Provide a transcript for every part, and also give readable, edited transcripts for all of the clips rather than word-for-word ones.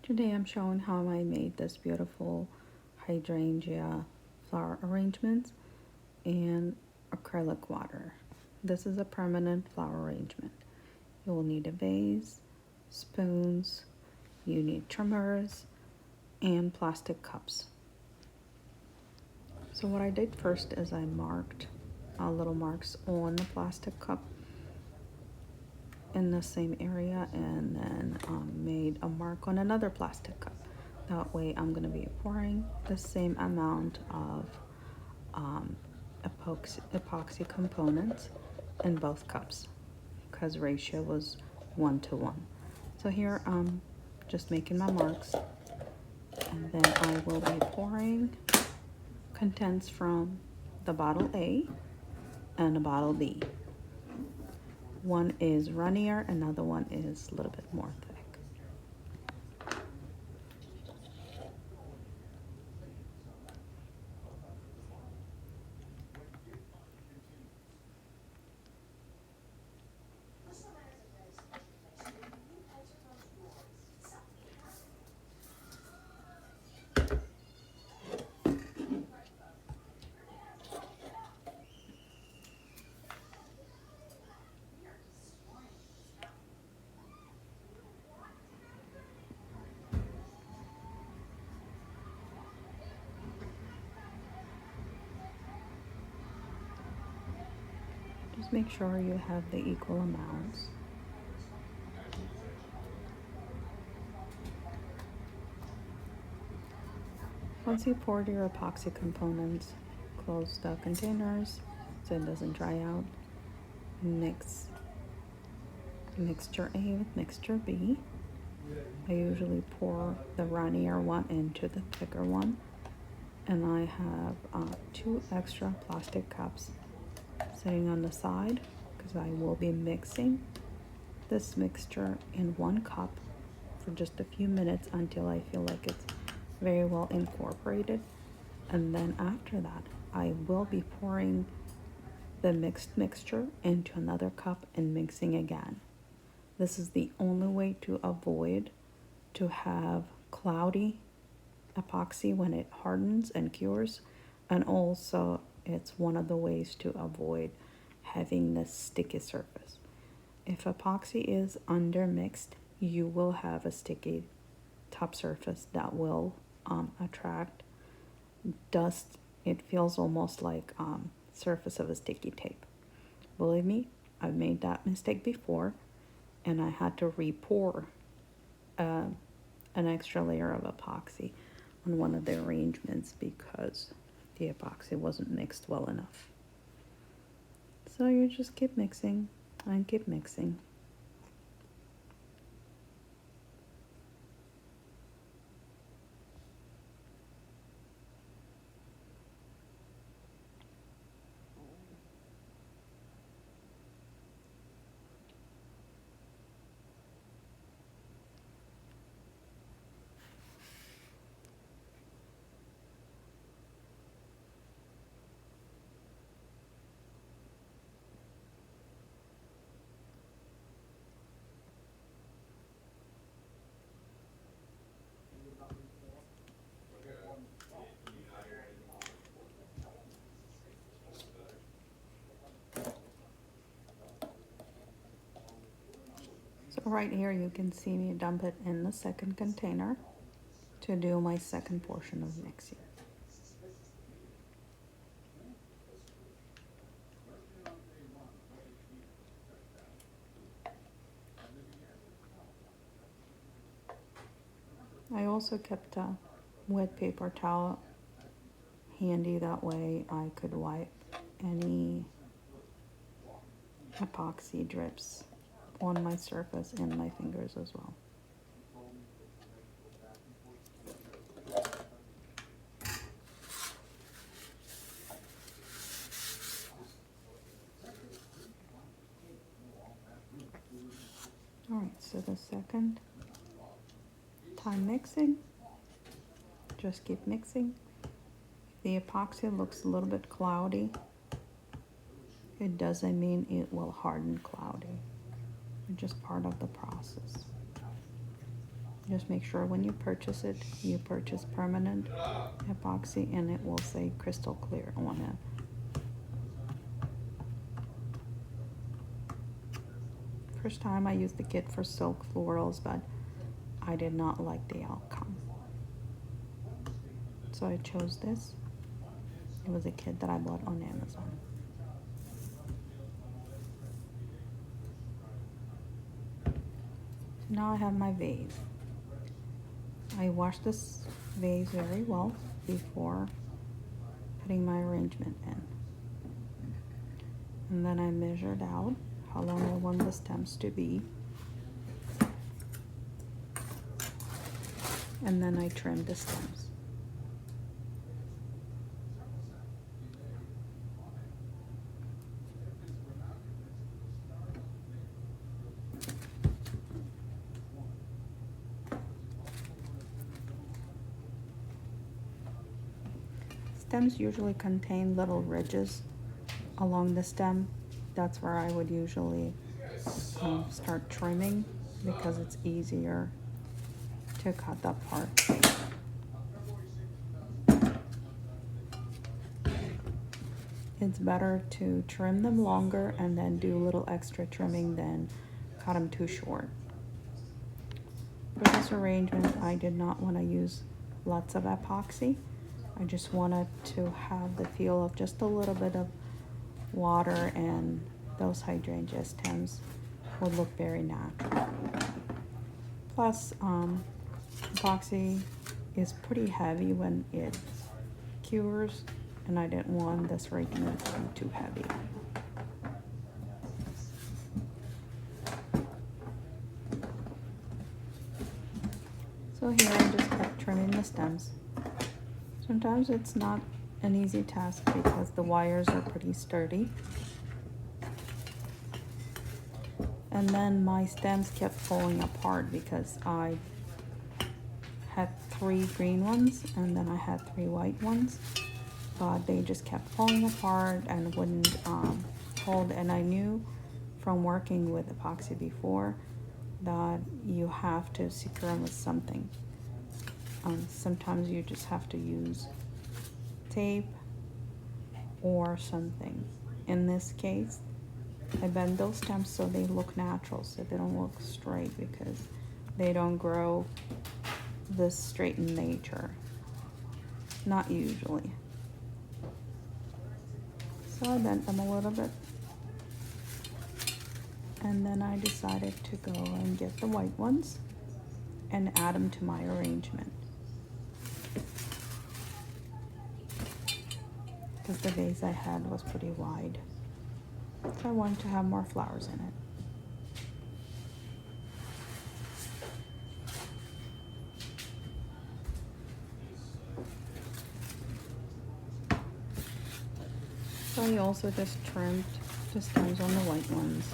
Today I'm showing how I made this beautiful hydrangea flower arrangements in acrylic water. This is a permanent flower arrangement. You will need a vase, spoons, you need trimmers, and plastic cups. So what I did first is I marked little marks on the plastic cup in the same area, and then made a mark on another plastic cup. That way I'm going to be pouring the same amount of epoxy components in both cups because ratio was 1:1. So here I'm just making my marks, and then I will be pouring contents from the bottle A and the bottle B. One is runnier, another one is a little bit more thick. Just make sure you have the equal amounts. Once you poured your epoxy components, close the containers so it doesn't dry out. Mix mixture A with mixture B. I usually pour the runnier one into the thicker one. And I have 2 extra plastic cups sitting on the side because I will be mixing this mixture in 1 cup for just a few minutes until I feel like it's very well incorporated. And then after that, I will be pouring the mixed mixture into another cup and mixing again. This is the only way to avoid to have cloudy epoxy when it hardens and cures, and also it's one of the ways to avoid having this sticky surface. If epoxy is undermixed, you will have a sticky top surface that will attract dust. It feels almost like surface of a sticky tape. Believe me, I've made that mistake before, and I had to re-pour an extra layer of epoxy on one of the arrangements because the epoxy wasn't mixed well enough. So you just keep mixing and keep mixing. So right here you can see me dump it in the second container to do my second portion of mixing. I also kept a wet paper towel handy, that way I could wipe any epoxy drips on my surface and my fingers as well. Alright, so the second time mixing, just keep mixing. If the epoxy looks a little bit cloudy, it doesn't mean it will harden cloudy. It's just part of the process. Just make sure when you purchase it, you purchase permanent epoxy, and it will say crystal clear on it. First time I used the kit for silk florals, but I did not like the outcome. So I chose this. It was a kit that I bought on Amazon. So now I have my vase. I washed this vase very well before putting my arrangement in. And then I measured out how long I want the stems to be. And then I trimmed the stems. Stems usually contain little ridges along the stem. That's where I would usually start trimming because it's easier to cut that part. It's better to trim them longer and then do a little extra trimming than cut them too short. For this arrangement, I did not want to use lots of epoxy. I just wanted to have the feel of just a little bit of water, and those hydrangea stems would look very natural. Plus, epoxy is pretty heavy when it cures, and I didn't want this arrangement to be too heavy. So here I just kept trimming the stems. Sometimes it's not an easy task because the wires are pretty sturdy. And then my stems kept falling apart because I had 3 green ones and then I had 3 white ones. But they just kept falling apart and wouldn't hold. And I knew from working with epoxy before that you have to secure them with something. Sometimes you just have to use tape or something. In this case, I bend those stems so they look natural, so they don't look straight, because they don't grow this straight in nature. Not usually. So I bent them a little bit. And then I decided to go and get the white ones and add them to my arrangement. Because the vase I had was pretty wide. So I wanted to have more flowers in it. So I also just trimmed the stems on the white ones.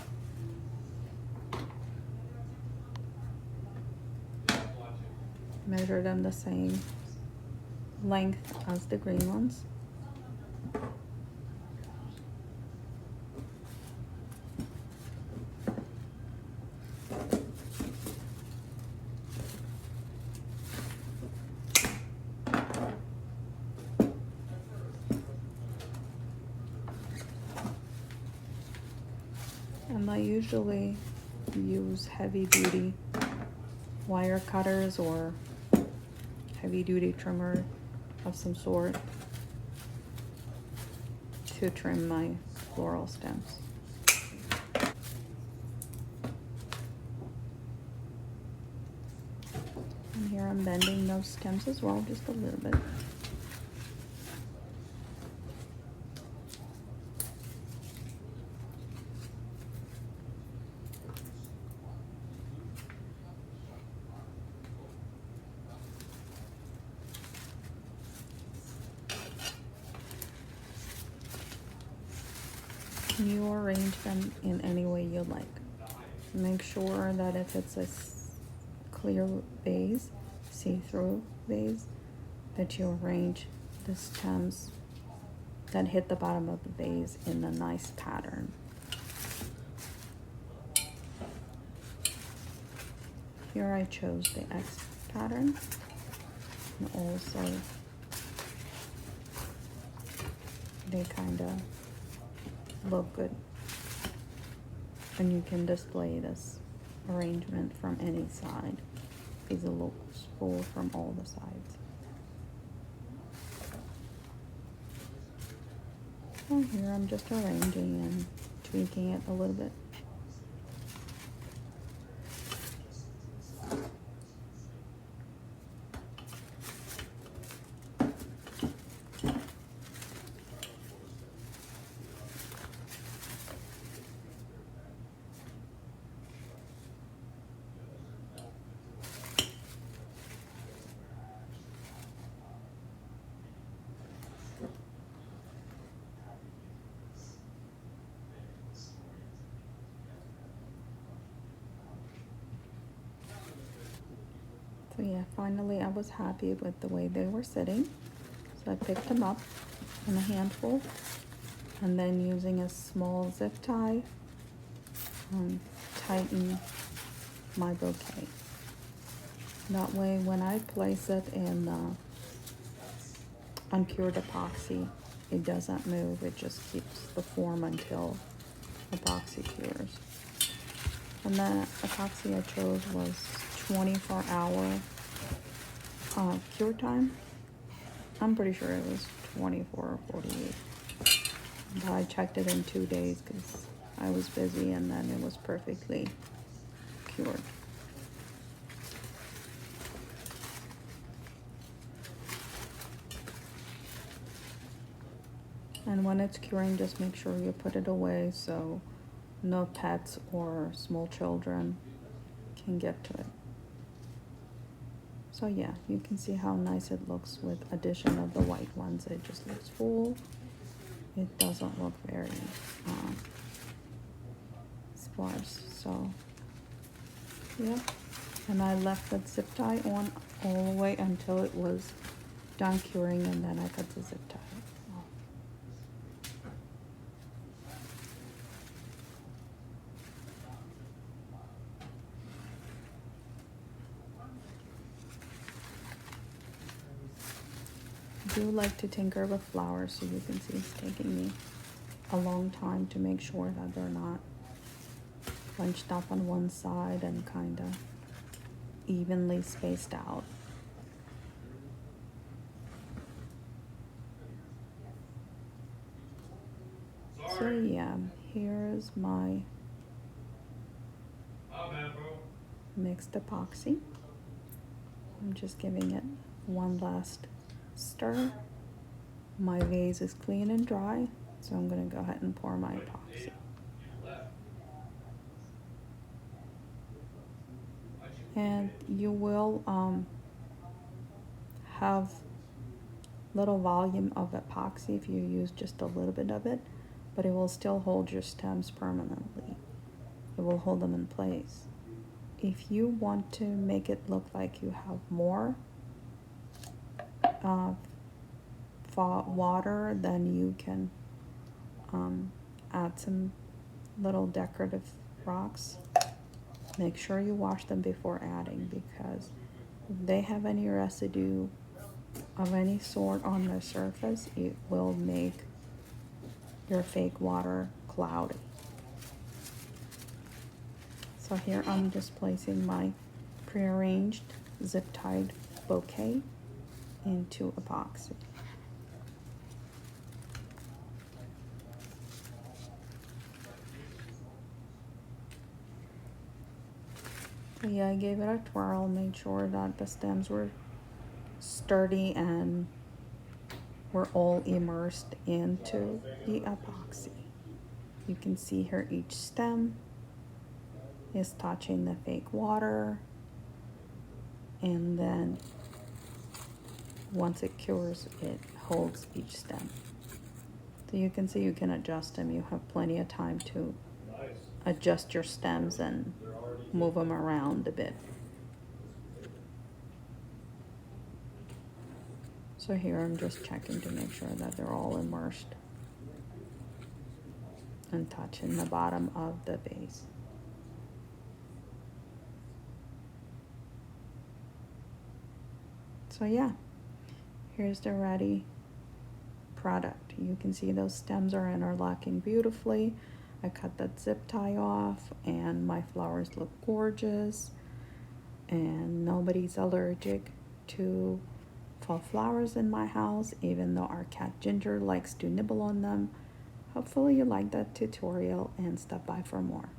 Measure them the same length as the green ones. And I usually use heavy duty wire cutters or heavy duty trimmer of some sort to trim my floral stems. And here I'm bending those stems as well, just a little bit. You arrange them in any way you like. Make sure that if it's a clear vase, see-through vase, that you arrange the stems that hit the bottom of the vase in a nice pattern. Here I chose the X pattern, and also they kind of look good, and you can display this arrangement from any side because it looks full from all the sides. So here I'm just arranging and tweaking it a little bit. So yeah, finally I was happy with the way they were sitting. So I picked them up in a handful, and then using a small zip tie, tighten my bouquet. That way when I place it in uncured epoxy, it doesn't move, it just keeps the form until epoxy cures. And the epoxy I chose was 24-hour cure time. I'm pretty sure it was 24 or 48. But I checked it in 2 days because I was busy, and then it was perfectly cured. And when it's curing, just make sure you put it away so no pets or small children can get to it. So yeah, you can see how nice it looks with addition of the white ones. It just looks full. It doesn't look very sparse. So yeah, and I left the zip tie on all the way until it was done curing, and then I cut the zip tie off. I do like to tinker with flowers, so you can see it's taking me a long time to make sure that they're not bunched up on one side and kind of evenly spaced out. So yeah, here's my mixed epoxy. I'm just giving it one last stir. My vase is clean and dry, so I'm going to go ahead and pour my epoxy. And you will have little volume of epoxy if you use just a little bit of it, but it will still hold your stems permanently. It will hold them in place. If you want to make it look like you have more water, then you can add some little decorative rocks. Make sure you wash them before adding, because if they have any residue of any sort on their surface, it will make your fake water cloudy. So here I'm just placing my prearranged zip-tied bouquet into epoxy. So yeah, I gave it a twirl, made sure that the stems were sturdy and were all immersed into the epoxy. You can see here each stem is touching the fake water, and then once it cures, it holds each stem. So you can see you can adjust them. You have plenty of time to adjust your stems and move them around a bit. So here I'm just checking to make sure that they're all immersed and touching the bottom of the base. So yeah, here's the ready product. You can see those stems are interlocking beautifully. I cut that zip tie off and my flowers look gorgeous, and nobody's allergic to fall flowers in my house, even though our cat Ginger likes to nibble on them. Hopefully you like that tutorial and stop by for more.